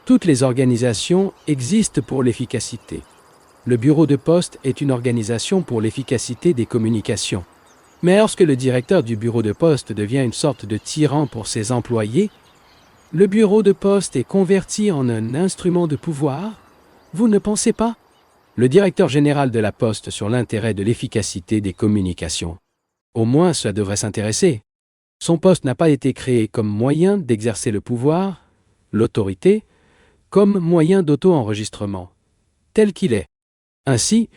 Toutes les organisations existent pour l'efficacité. Le bureau de poste est une organisation pour l'efficacité des communications. Mais lorsque le directeur du bureau de poste devient une sorte de tyran pour ses employés, le bureau de poste est converti en un instrument de pouvoir? Vous ne pensez pas? Le directeur général de la Poste sur l'intérêt de l'efficacité des communications. Au moins, cela devrait s'intéresser. Son poste n'a pas été créé comme moyen d'exercer le pouvoir, l'autorité, comme moyen d'auto-enregistrement, tel qu'il est. Ainsi,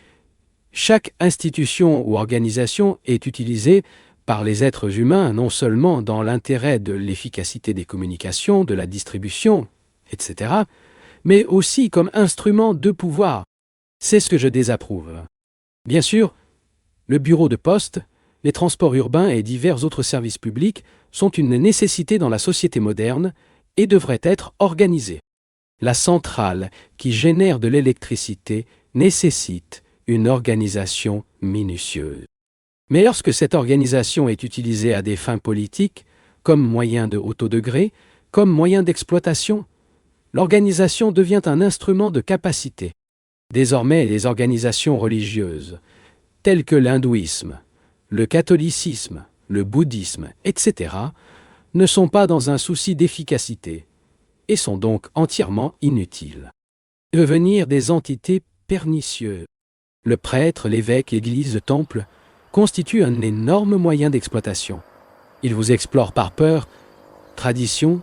chaque institution ou organisation est utilisée par les êtres humains non seulement dans l'intérêt de l'efficacité des communications, de la distribution, etc., mais aussi comme instrument de pouvoir. C'est ce que je désapprouve. Bien sûr, le bureau de poste, les transports urbains et divers autres services publics sont une nécessité dans la société moderne et devraient être organisés. La centrale qui génère de l'électricité nécessite une organisation minutieuse. Mais lorsque cette organisation est utilisée à des fins politiques, comme moyen de haut degré, comme moyen d'exploitation, l'organisation devient un instrument de capacité. Désormais, les organisations religieuses, telles que l'hindouisme, le catholicisme, le bouddhisme, etc., ne sont pas dans un souci d'efficacité et sont donc entièrement inutiles. Devenir des entités pernicieuses. Le prêtre, l'évêque, l'église, le temple constituent un énorme moyen d'exploitation. Ils vous explorent par peur, tradition,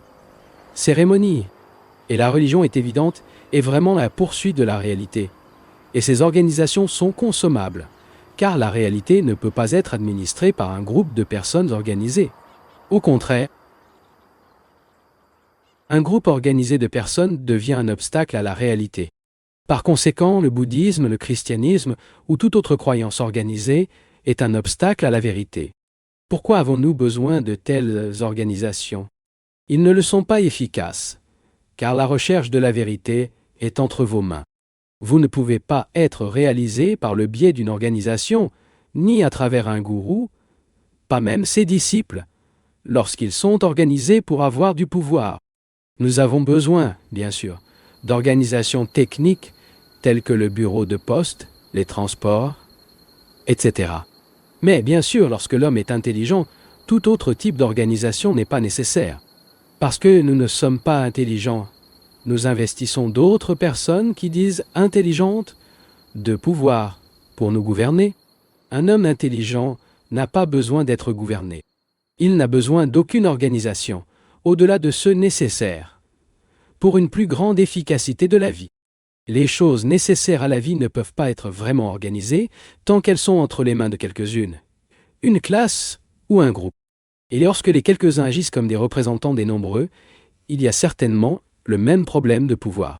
cérémonie. Et la religion est évidente et vraiment la poursuite de la réalité. Et ces organisations sont consommables, car la réalité ne peut pas être administrée par un groupe de personnes organisées. Au contraire, un groupe organisé de personnes devient un obstacle à la réalité. Par conséquent, le bouddhisme, le christianisme ou toute autre croyance organisée est un obstacle à la vérité. Pourquoi avons-nous besoin de telles organisations? Ils ne le sont pas efficaces, car la recherche de la vérité est entre vos mains. Vous ne pouvez pas être réalisé par le biais d'une organisation, ni à travers un gourou, pas même ses disciples, lorsqu'ils sont organisés pour avoir du pouvoir. Nous avons besoin, bien sûr, d'organisations techniques telles que le bureau de poste, les transports, etc. Mais bien sûr, lorsque l'homme est intelligent, tout autre type d'organisation n'est pas nécessaire. Parce que nous ne sommes pas intelligents, nous investissons d'autres personnes qui disent intelligentes de pouvoir pour nous gouverner. Un homme intelligent n'a pas besoin d'être gouverné. Il n'a besoin d'aucune organisation, au-delà de ce nécessaire, pour une plus grande efficacité de la vie. Les choses nécessaires à la vie ne peuvent pas être vraiment organisées tant qu'elles sont entre les mains de quelques-unes, une classe ou un groupe. Et lorsque les quelques-uns agissent comme des représentants des nombreux, il y a certainement le même problème de pouvoir.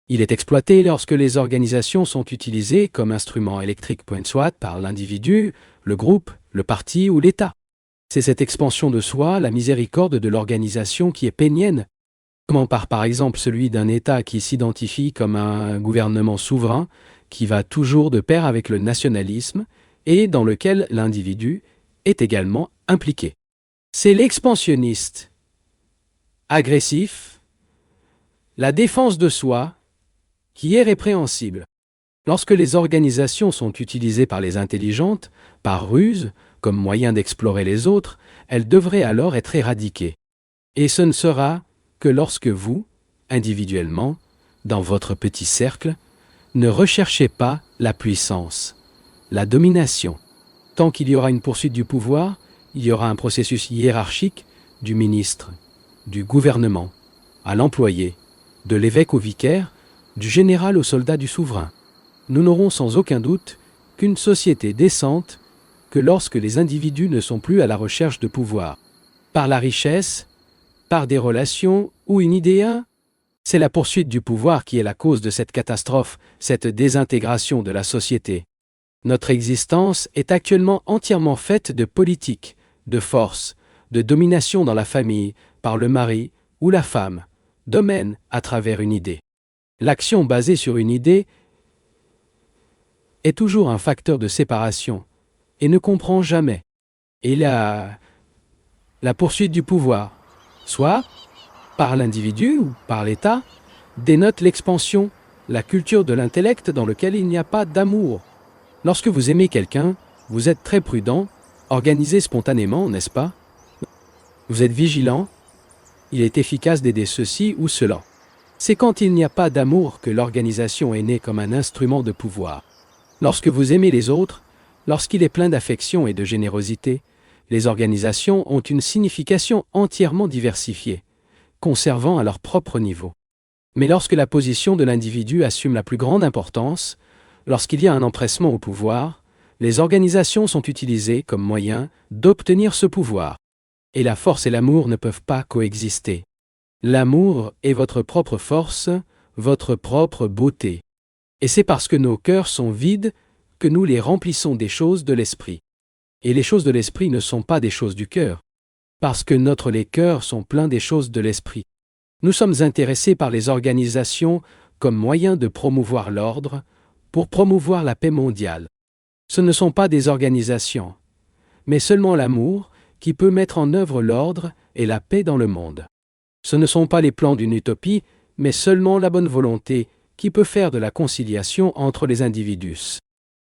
Il est exploité lorsque les organisations sont utilisées comme instruments électriques soit par l'individu, le groupe, le parti ou l'État. C'est cette expansion de soi, la miséricorde de l'organisation qui est pénienne. Comment par exemple celui d'un État qui s'identifie comme un gouvernement souverain, qui va toujours de pair avec le nationalisme et dans lequel l'individu est également impliqué. C'est l'expansionniste, agressif, la défense de soi, qui est répréhensible. Lorsque les organisations sont utilisées par les intelligentes, par ruse, comme moyen d'explorer les autres, elles devraient alors être éradiquées. Et ce ne sera que lorsque vous, individuellement, dans votre petit cercle, ne recherchez pas la puissance, la domination. Tant qu'il y aura une poursuite du pouvoir, il y aura un processus hiérarchique du ministre, du gouvernement, à l'employé, de l'évêque au vicaire, du général au soldat du souverain. Nous n'aurons sans aucun doute qu'une société décente que lorsque les individus ne sont plus à la recherche de pouvoir. Par la richesse, par des relations ou une idée, c'est la poursuite du pouvoir qui est la cause de cette catastrophe, cette désintégration de la société. Notre existence est actuellement entièrement faite de politique, de force, de domination dans la famille, par le mari ou la femme, domaine à travers une idée. L'action basée sur une idée est toujours un facteur de séparation et ne comprend jamais. Et la poursuite du pouvoir, soit par l'individu ou par l'État, dénote l'expansion, la culture de l'intellect dans lequel il n'y a pas d'amour. Lorsque vous aimez quelqu'un, vous êtes très prudent, organisé spontanément, n'est-ce pas? Vous êtes vigilant, il est efficace d'aider ceci ou cela. C'est quand il n'y a pas d'amour que l'organisation est née comme un instrument de pouvoir. Lorsque vous aimez les autres, lorsqu'il est plein d'affection et de générosité, les organisations ont une signification entièrement diversifiée, conservant à leur propre niveau. Mais lorsque la position de l'individu assume la plus grande importance, lorsqu'il y a un empressement au pouvoir, les organisations sont utilisées comme moyen d'obtenir ce pouvoir. Et la force et l'amour ne peuvent pas coexister. L'amour est votre propre force, votre propre beauté. Et c'est parce que nos cœurs sont vides que nous les remplissons des choses de l'esprit. Et les choses de l'esprit ne sont pas des choses du cœur, parce que les cœurs sont pleins des choses de l'esprit. Nous sommes intéressés par les organisations comme moyen de promouvoir l'ordre, pour promouvoir la paix mondiale. Ce ne sont pas des organisations, mais seulement l'amour qui peut mettre en œuvre l'ordre et la paix dans le monde. Ce ne sont pas les plans d'une utopie, mais seulement la bonne volonté qui peut faire de la conciliation entre les individus.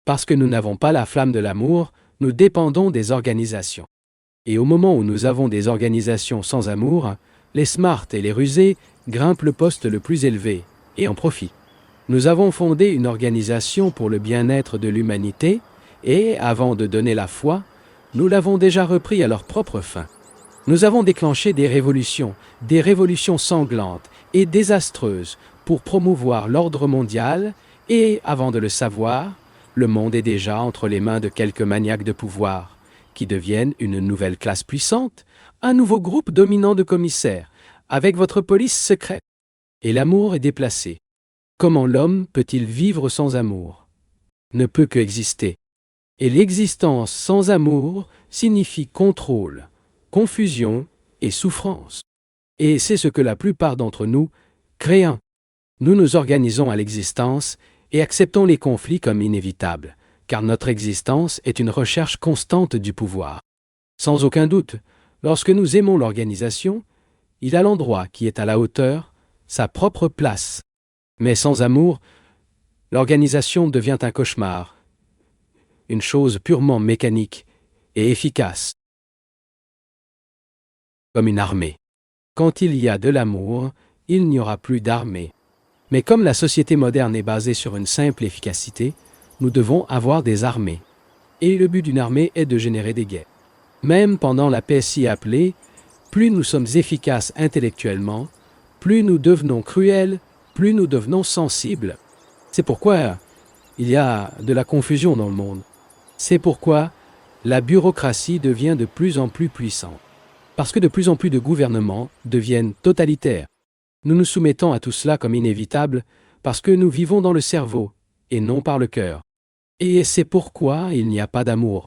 Parce que nous n'avons pas la flamme de l'amour, nous dépendons des organisations. Et au moment où nous avons des organisations sans amour, les smart et les rusés grimpent le poste le plus élevé et en profitent. Nous avons fondé une organisation pour le bien-être de l'humanité et, avant de donner la foi, nous l'avons déjà repris à leur propre fin. Nous avons déclenché des révolutions sanglantes et désastreuses pour promouvoir l'ordre mondial et, avant de le savoir, le monde est déjà entre les mains de quelques maniaques de pouvoir, qui deviennent une nouvelle classe puissante, un nouveau groupe dominant de commissaires, avec votre police secrète. Et l'amour est déplacé. Comment l'homme peut-il vivre sans amour? Ne peut que exister. Et l'existence sans amour signifie contrôle, confusion et souffrance. Et c'est ce que la plupart d'entre nous créent. Nous nous organisons à l'existence et acceptons les conflits comme inévitables, car notre existence est une recherche constante du pouvoir. Sans aucun doute, lorsque nous aimons l'organisation, il a l'endroit qui est à la hauteur, sa propre place. Mais sans amour, l'organisation devient un cauchemar, une chose purement mécanique et efficace, comme une armée. Quand il y a de l'amour, il n'y aura plus d'armée. Mais comme la société moderne est basée sur une simple efficacité, nous devons avoir des armées. Et le but d'une armée est de générer des guerres. Même pendant la paix si appelée, plus nous sommes efficaces intellectuellement, plus nous devenons cruels, plus nous devenons sensibles. C'est pourquoi il y a de la confusion dans le monde. C'est pourquoi la bureaucratie devient de plus en plus puissante. Parce que de plus en plus de gouvernements deviennent totalitaires. Nous nous soumettons à tout cela comme inévitable parce que nous vivons dans le cerveau et non par le cœur. Et c'est pourquoi il n'y a pas d'amour.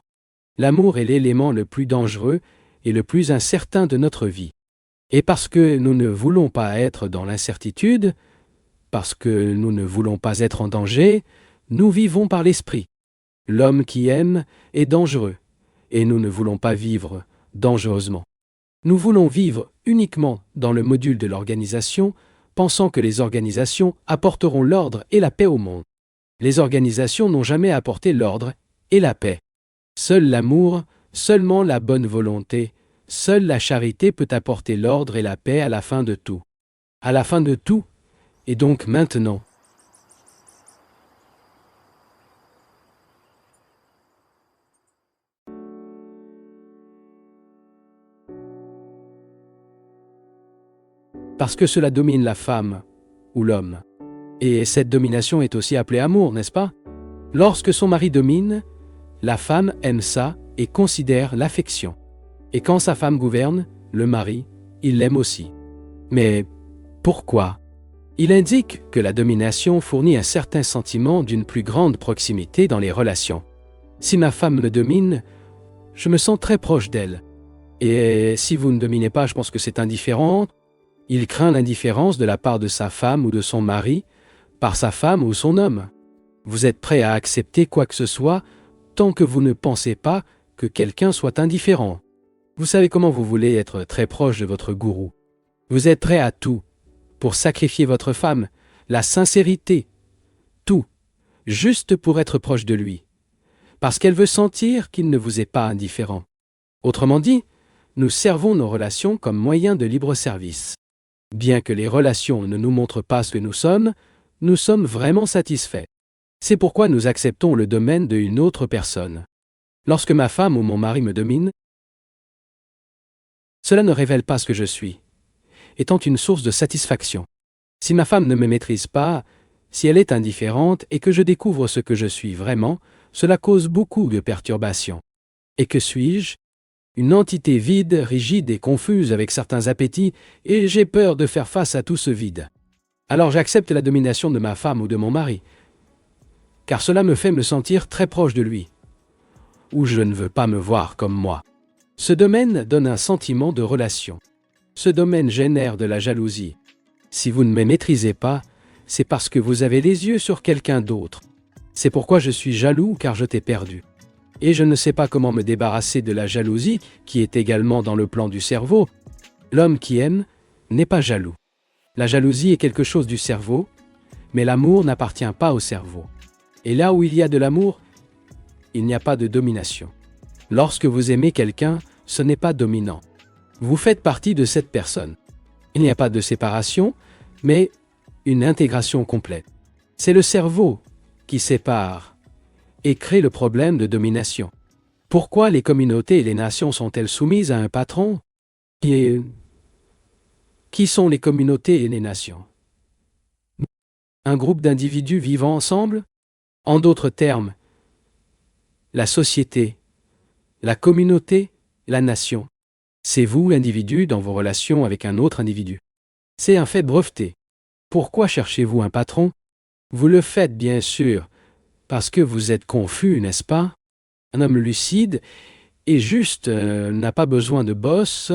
L'amour est l'élément le plus dangereux et le plus incertain de notre vie. Et parce que nous ne voulons pas être dans l'incertitude, parce que nous ne voulons pas être en danger, nous vivons par l'esprit. L'homme qui aime est dangereux, et nous ne voulons pas vivre dangereusement. Nous voulons vivre uniquement dans le module de l'organisation, pensant que les organisations apporteront l'ordre et la paix au monde. Les organisations n'ont jamais apporté l'ordre et la paix. Seul l'amour, seulement la bonne volonté, seule la charité peut apporter l'ordre et la paix à la fin de tout. À la fin de tout, et donc maintenant. Parce que cela domine la femme ou l'homme. Et cette domination est aussi appelée amour, n'est-ce pas? Lorsque son mari domine, la femme aime ça et considère l'affection. Et quand sa femme gouverne, le mari, il l'aime aussi. Mais pourquoi? Il indique que la domination fournit un certain sentiment d'une plus grande proximité dans les relations. Si ma femme me domine, je me sens très proche d'elle. Et si vous ne dominez pas, je pense que c'est indifférent. Il craint l'indifférence de la part de sa femme ou de son mari, par sa femme ou son homme. Vous êtes prêt à accepter quoi que ce soit tant que vous ne pensez pas que quelqu'un soit indifférent. Vous savez comment vous voulez être très proche de votre gourou. Vous êtes prêt à tout pour sacrifier votre femme, la sincérité, tout, juste pour être proche de lui, parce qu'elle veut sentir qu'il ne vous est pas indifférent. Autrement dit, nous servons nos relations comme moyen de libre service. Bien que les relations ne nous montrent pas ce que nous sommes vraiment satisfaits. C'est pourquoi nous acceptons le domaine d'une autre personne. Lorsque ma femme ou mon mari me domine, cela ne révèle pas ce que je suis, étant une source de satisfaction. Si ma femme ne me maîtrise pas, si elle est indifférente et que je découvre ce que je suis vraiment, cela cause beaucoup de perturbations. Et que suis-je? Une entité vide, rigide et confuse avec certains appétits, et j'ai peur de faire face à tout ce vide. Alors j'accepte la domination de ma femme ou de mon mari, car cela me fait me sentir très proche de lui, ou je ne veux pas me voir comme moi. Ce domaine donne un sentiment de relation. Ce domaine génère de la jalousie. Si vous ne me maîtrisez pas, c'est parce que vous avez les yeux sur quelqu'un d'autre. C'est pourquoi je suis jaloux, car je t'ai perdu. Et je ne sais pas comment me débarrasser de la jalousie, qui est également dans le plan du cerveau. L'homme qui aime n'est pas jaloux. La jalousie est quelque chose du cerveau, mais l'amour n'appartient pas au cerveau. Et là où il y a de l'amour, il n'y a pas de domination. Lorsque vous aimez quelqu'un, ce n'est pas dominant. Vous faites partie de cette personne. Il n'y a pas de séparation, mais une intégration complète. C'est le cerveau qui sépare et crée le problème de domination. Pourquoi les communautés et les nations sont-elles soumises à un patron? Qui sont les communautés et les nations? Un groupe d'individus vivant ensemble? En d'autres termes, la société, la communauté, la nation. C'est vous, l'individu, dans vos relations avec un autre individu. C'est un fait breveté. Pourquoi cherchez-vous un patron? Vous le faites bien sûr, parce que vous êtes confus, n'est-ce pas? Un homme lucide et juste n'a pas besoin de boss.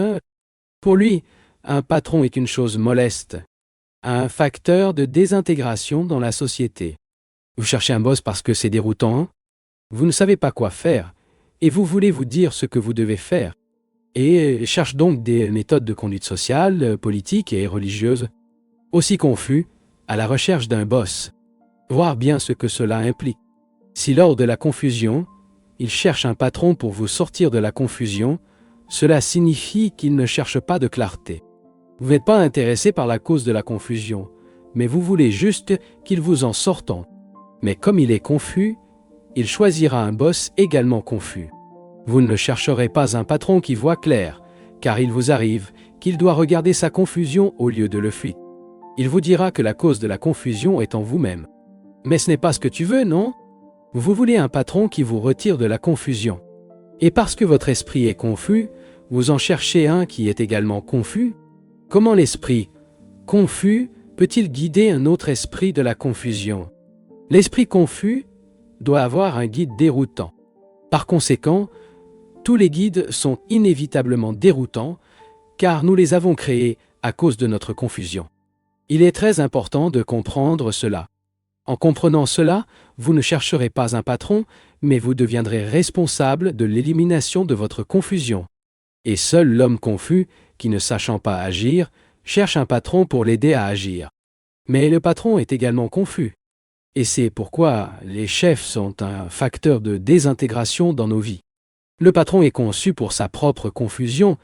Pour lui, un patron est une chose moleste, un facteur de désintégration dans la société. Vous cherchez un boss parce que c'est déroutant? Vous ne savez pas quoi faire, et vous voulez vous dire ce que vous devez faire, et cherche donc des méthodes de conduite sociale, politique et religieuse. Aussi confus, à la recherche d'un boss. Voir bien ce que cela implique. Si lors de la confusion, il cherche un patron pour vous sortir de la confusion, cela signifie qu'il ne cherche pas de clarté. Vous n'êtes pas intéressé par la cause de la confusion, mais vous voulez juste qu'il vous en sorte. Mais comme il est confus, il choisira un boss également confus. Vous ne chercherez pas un patron qui voit clair, car il vous arrive qu'il doit regarder sa confusion au lieu de le fuir. Il vous dira que la cause de la confusion est en vous-même. Mais ce n'est pas ce que tu veux, non? Vous voulez un patron qui vous retire de la confusion. Et parce que votre esprit est confus, vous en cherchez un qui est également confus? Comment l'esprit confus peut-il guider un autre esprit de la confusion? L'esprit confus doit avoir un guide déroutant. Par conséquent, tous les guides sont inévitablement déroutants, car nous les avons créés à cause de notre confusion. Il est très important de comprendre cela. En comprenant cela, vous ne chercherez pas un patron, mais vous deviendrez responsable de l'élimination de votre confusion. Et seul l'homme confus, qui ne sachant pas agir, cherche un patron pour l'aider à agir. Mais le patron est également confus. Et c'est pourquoi les chefs sont un facteur de désintégration dans nos vies. Le patron est conçu pour sa propre confusion,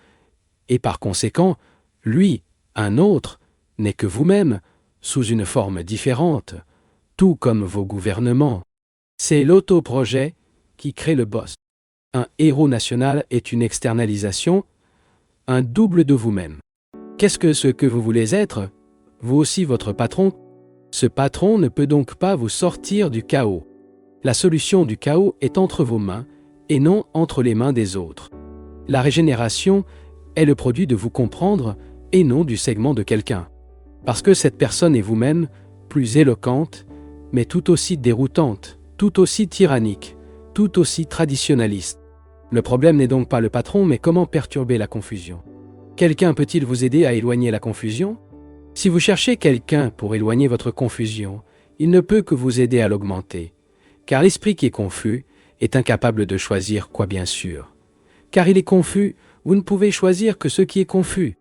et par conséquent, lui, un autre, n'est que vous-même, sous une forme différente, tout comme vos gouvernements. C'est l'autoprojet qui crée le boss. Un héros national est une externalisation, un double de vous-même. Qu'est-ce que ce que vous voulez être? Vous aussi votre patron? Ce patron ne peut donc pas vous sortir du chaos. La solution du chaos est entre vos mains et non entre les mains des autres. La régénération est le produit de vous comprendre et non du segment de quelqu'un. Parce que cette personne est vous-même, plus éloquente, mais tout aussi déroutante, tout aussi tyrannique, tout aussi traditionnaliste. Le problème n'est donc pas le patron, mais comment perturber la confusion. Quelqu'un peut-il vous aider à éloigner la confusion? Si vous cherchez quelqu'un pour éloigner votre confusion, il ne peut que vous aider à l'augmenter, car l'esprit qui est confus est incapable de choisir quoi bien sûr. Car il est confus, vous ne pouvez choisir que ce qui est confus.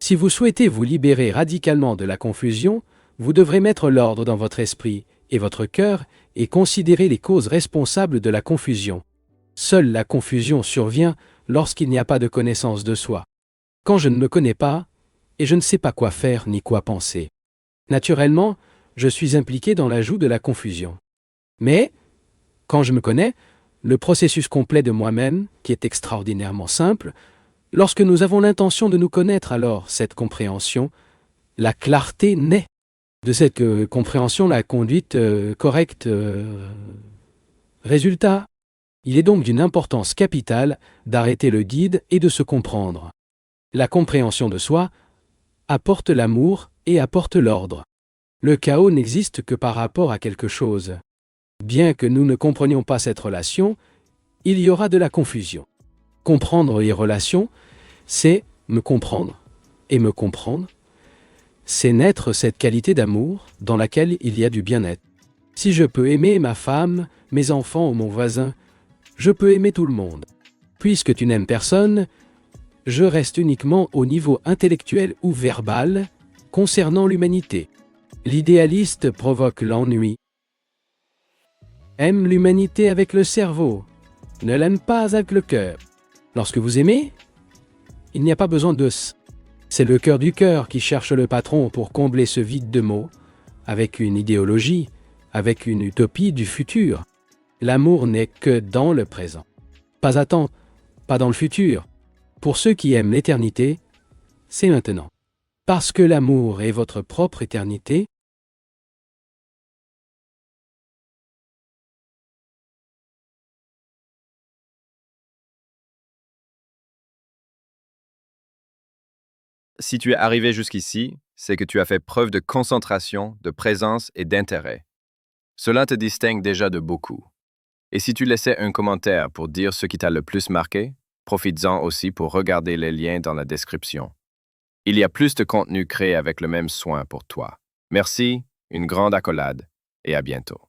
Si vous souhaitez vous libérer radicalement de la confusion, vous devrez mettre l'ordre dans votre esprit et votre cœur et considérer les causes responsables de la confusion. Seule la confusion survient lorsqu'il n'y a pas de connaissance de soi. Quand je ne me connais pas, et je ne sais pas quoi faire ni quoi penser. Naturellement, je suis impliqué dans l'ajout de la confusion. Mais, quand je me connais, le processus complet de moi-même, qui est extraordinairement simple, lorsque nous avons l'intention de nous connaître, alors cette compréhension, la clarté naît. De cette compréhension, la conduite correcte résultat. Il est donc d'une importance capitale d'arrêter le guide et de se comprendre. La compréhension de soi apporte l'amour et apporte l'ordre. Le chaos n'existe que par rapport à quelque chose. Bien que nous ne comprenions pas cette relation, il y aura de la confusion. Comprendre les relations, c'est me comprendre. Et me comprendre, c'est naître cette qualité d'amour dans laquelle il y a du bien-être. Si je peux aimer ma femme, mes enfants ou mon voisin, je peux aimer tout le monde. Puisque tu n'aimes personne, je reste uniquement au niveau intellectuel ou verbal concernant l'humanité. L'idéaliste provoque l'ennui. Aime l'humanité avec le cerveau, ne l'aime pas avec le cœur. Lorsque vous aimez, il n'y a pas besoin de s. C'est le cœur du cœur qui cherche le patron pour combler ce vide de mots, avec une idéologie, avec une utopie du futur. L'amour n'est que dans le présent. Pas à temps, pas dans le futur. Pour ceux qui aiment l'éternité, c'est maintenant. Parce que l'amour est votre propre éternité, Si tu es arrivé jusqu'ici, c'est que tu as fait preuve de concentration, de présence et d'intérêt. Cela te distingue déjà de beaucoup. Et si tu laissais un commentaire pour dire ce qui t'a le plus marqué, profites-en aussi pour regarder les liens dans la description. Il y a plus de contenu créé avec le même soin pour toi. Merci, une grande accolade, et à bientôt.